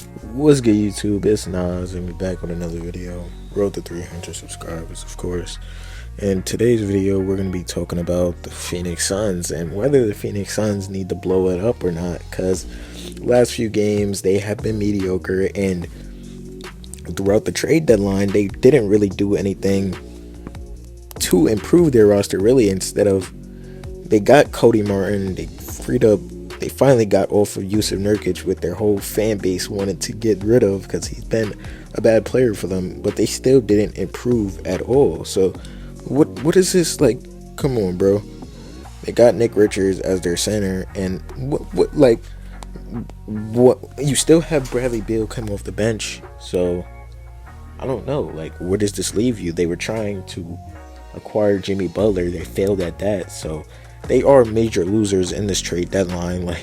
What's good, YouTube? It's Nas, and we're back with another video. Road to 300 subscribers, of course. In today's video, we're going to be talking about the Phoenix Suns and whether the Phoenix Suns need to blow it up or not. Because last few games, they have been mediocre, and throughout the trade deadline, they didn't really do anything to improve their roster, really. Instead of, they got Cody Martin, they finally got off of Yusuf Nurkic, with their whole fan base wanted to get rid of because he's been a bad player for them, but they still didn't improve at all. So what is this like? Come on, bro. They got Nick Richards as their center, and what you still have Bradley Beal come off the bench. So I don't know, like, where does this leave you? They were trying to acquire Jimmy Butler, they failed at that. So they are major losers in this trade deadline,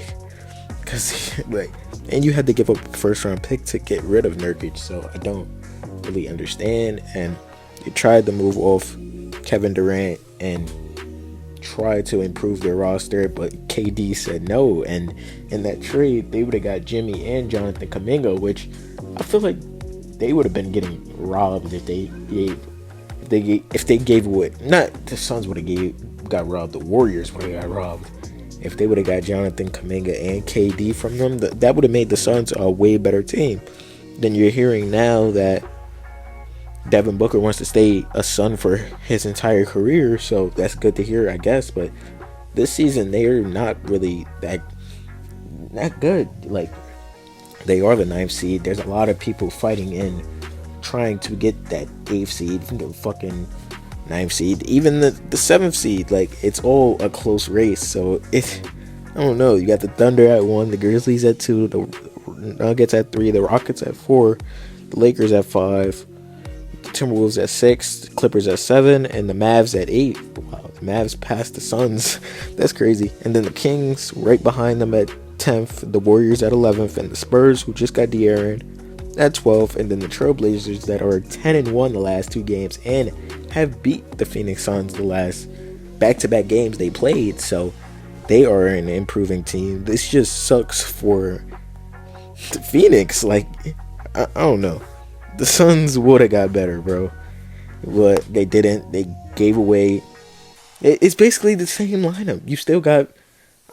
because and you had to give up a first round pick to get rid of Nurkic. So I don't really understand. And they tried to move off Kevin Durant and try to improve their roster, but KD said no. And in that trade, they would have got Jimmy and Jonathan Kuminga, which I feel like they would have been getting robbed if they gave away. Not the Suns would have got robbed. The Warriors would have got robbed. If they would have got Jonathan Kuminga and KD from them, that would have made the Suns a way better team. Then you're hearing now that Devin Booker wants to stay a Sun for his entire career, so that's good to hear, I guess. But this season, they're not really that good. Like, they are the 9th seed. There's a lot of people fighting in, trying to get that 8th seed, the fucking 9th seed, even the 7th seed. Like, it's all a close race. So I don't know. You got the Thunder at 1, the Grizzlies at 2, the Nuggets at 3, the Rockets at 4, the Lakers at 5, the Timberwolves at 6, the Clippers at 7, and the Mavs at 8. Wow, the Mavs passed the Suns. That's crazy. And then the Kings right behind them at 10th, the Warriors at 11th, and the Spurs, who just got De'Aaron, at 12th, and then the Trailblazers that are 10-1 the last 2 games and have beat the Phoenix Suns the last back-to-back games they played. So they are an improving team. This just sucks for the Phoenix. Like, I don't know. The Suns would have got better, bro, but they didn't. They gave away. It's basically the same lineup. You still got,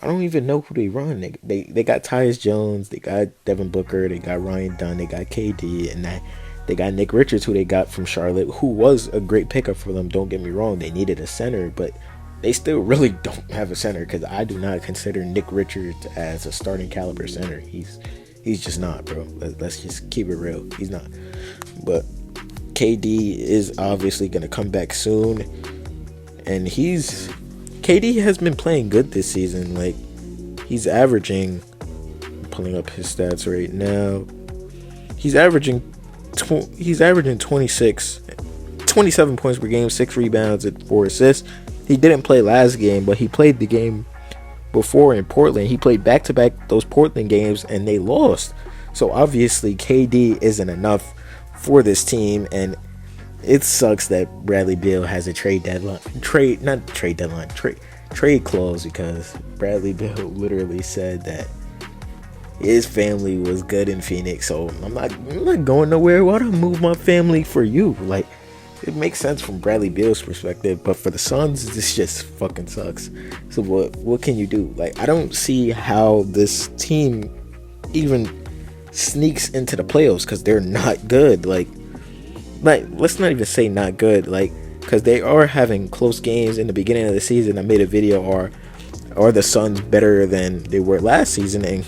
I don't even know who they run. They got Tyus Jones, they got Devin Booker, they got Ryan Dunn, they got KD, and they got Nick Richards, who they got from Charlotte, who was a great pickup for them. Don't get me wrong, they needed a center, but they still really don't have a center, because I do not consider Nick Richards as a starting caliber center. He's just not, bro. Let's just keep it real. He's not. But KD is obviously gonna come back soon, and KD has been playing good this season. Like, he's averaging, I'm pulling up his stats right now. He's averaging 27 points per game, 6 rebounds and 4 assists. He didn't play last game, but he played the game before in Portland. He played back-to-back those Portland games, and they lost. So obviously KD isn't enough for this team, and it sucks that Bradley Beal has a trade clause, because Bradley Beal literally said that his family was good in Phoenix. So I'm not going nowhere. Why do I move my family for you? Like, it makes sense from Bradley Beal's perspective, but for the Suns, this just fucking sucks. So what can you do? Like, I don't see how this team even sneaks into the playoffs, because they're not good. Like, let's not even say not good, like, because they are having close games in the beginning of the season. I made a video, are the Suns better than they were last season? And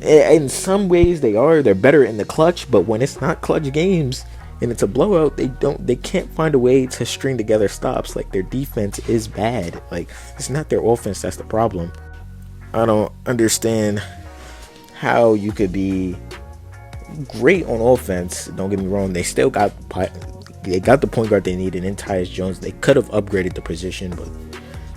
in some ways they're better in the clutch, but when it's not clutch games and it's a blowout, they can't find a way to string together stops. Like, their defense is bad. Like, it's not their offense that's the problem. I don't understand how you could be great on offense. Don't get me wrong, they got the point guard they needed in Tyus Jones. They could have upgraded the position, but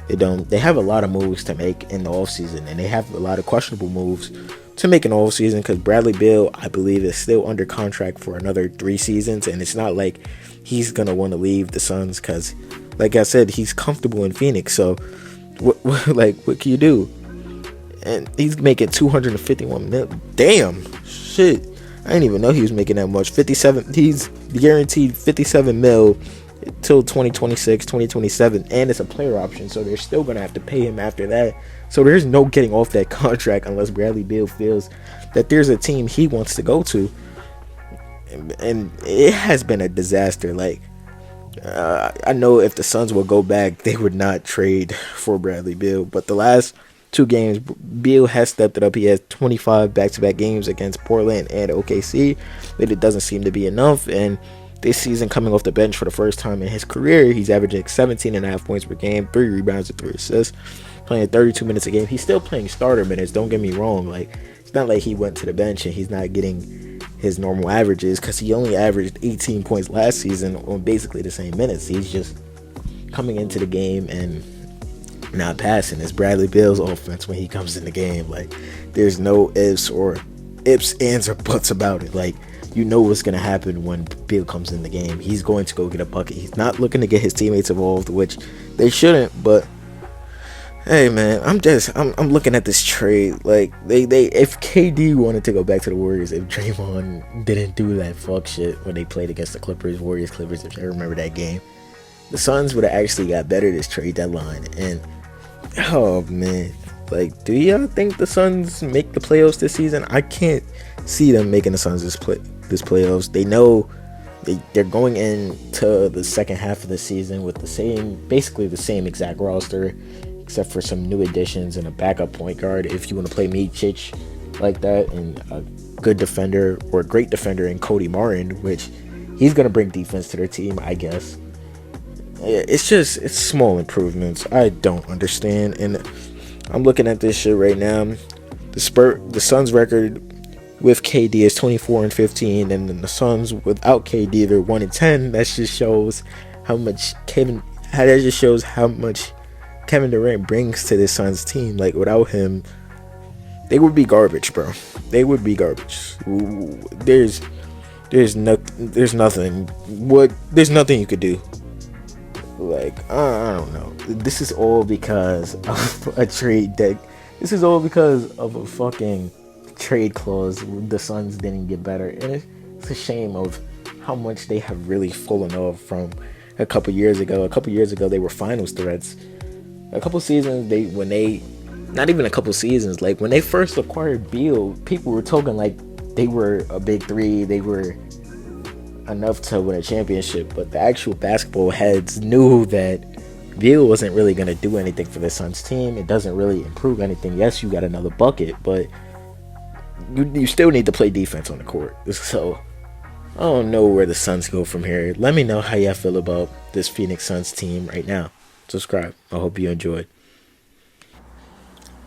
they don't. They have a lot of moves to make in the offseason, and they have a lot of questionable moves to make in the offseason, because Bradley Beal, I believe, is still under contract for another 3 seasons, and it's not like he's gonna want to leave the Suns, because, like I said, he's comfortable in Phoenix. So what can you do? And he's making $251 million. Damn, Shit, I didn't even know he was making that much. 57. He's guaranteed 57 mil till 2026, 2027, and it's a player option, so they're still gonna have to pay him after that. So there's no getting off that contract unless Bradley Beal feels that there's a team he wants to go to. And it has been a disaster. Like, I know if the Suns will go back, they would not trade for Bradley Beal. But the last 2 games, Beal has stepped it up. He has 25 back-to-back games against Portland and OKC, but it doesn't seem to be enough. And this season, coming off the bench for the first time in his career, he's averaging 17.5 points per game, 3 rebounds and 3 assists, playing 32 minutes a game. He's still playing starter minutes, don't get me wrong. Like, it's not like he went to the bench and he's not getting his normal averages, because he only averaged 18 points last season on basically the same minutes. He's just coming into the game and not passing. It's Bradley Beal's offense when he comes in the game. Like, there's no ifs, ands, or buts about it. Like, you know what's going to happen when Beal comes in the game. He's going to go get a bucket. He's not looking to get his teammates involved, which they shouldn't, but hey man, I'm looking at this trade. Like, they if KD wanted to go back to the Warriors, if Draymond didn't do that fuck shit when they played against the Clippers, if I remember that game, the Suns would have actually got better this trade deadline. And oh man, like, do y'all think the Suns make the playoffs this season? I can't see them making the Suns this playoffs. They know they're going into the second half of the season with basically the same exact roster, except for some new additions and a backup point guard if you want to play Micic like that, and a good defender or a great defender in Cody Martin, which he's going to bring defense to their team, I guess. It's small improvements. I don't understand. And I'm looking at this shit right now. The Suns record with KD is 24-15, and then the Suns without KD, they're 1-10. That just shows how much Kevin Durant brings to this Suns team. Like, without him, they would be garbage, bro. They would be garbage. There's nothing you could do. Like, I don't know. This is all because of a trade deck. This is all because of a fucking trade clause. The Suns didn't get better, and it's a shame of how much they have really fallen off from a couple years ago. A couple years ago, they were finals threats. A couple seasons, not even a couple seasons, like when they first acquired Beal, people were talking like they were a big three, they were enough to win a championship, but the actual basketball heads knew that Beal wasn't really going to do anything for the Suns team. It doesn't really improve anything. Yes, you got another bucket, but you still need to play defense on the court. So I don't know where the Suns go from here. Let me know how y'all feel about this Phoenix Suns team right now. Subscribe. I hope you enjoyed.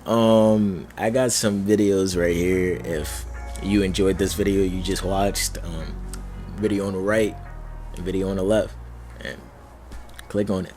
I got some videos right here. If you enjoyed this video you just watched, video on the right and video on the left, and click on it.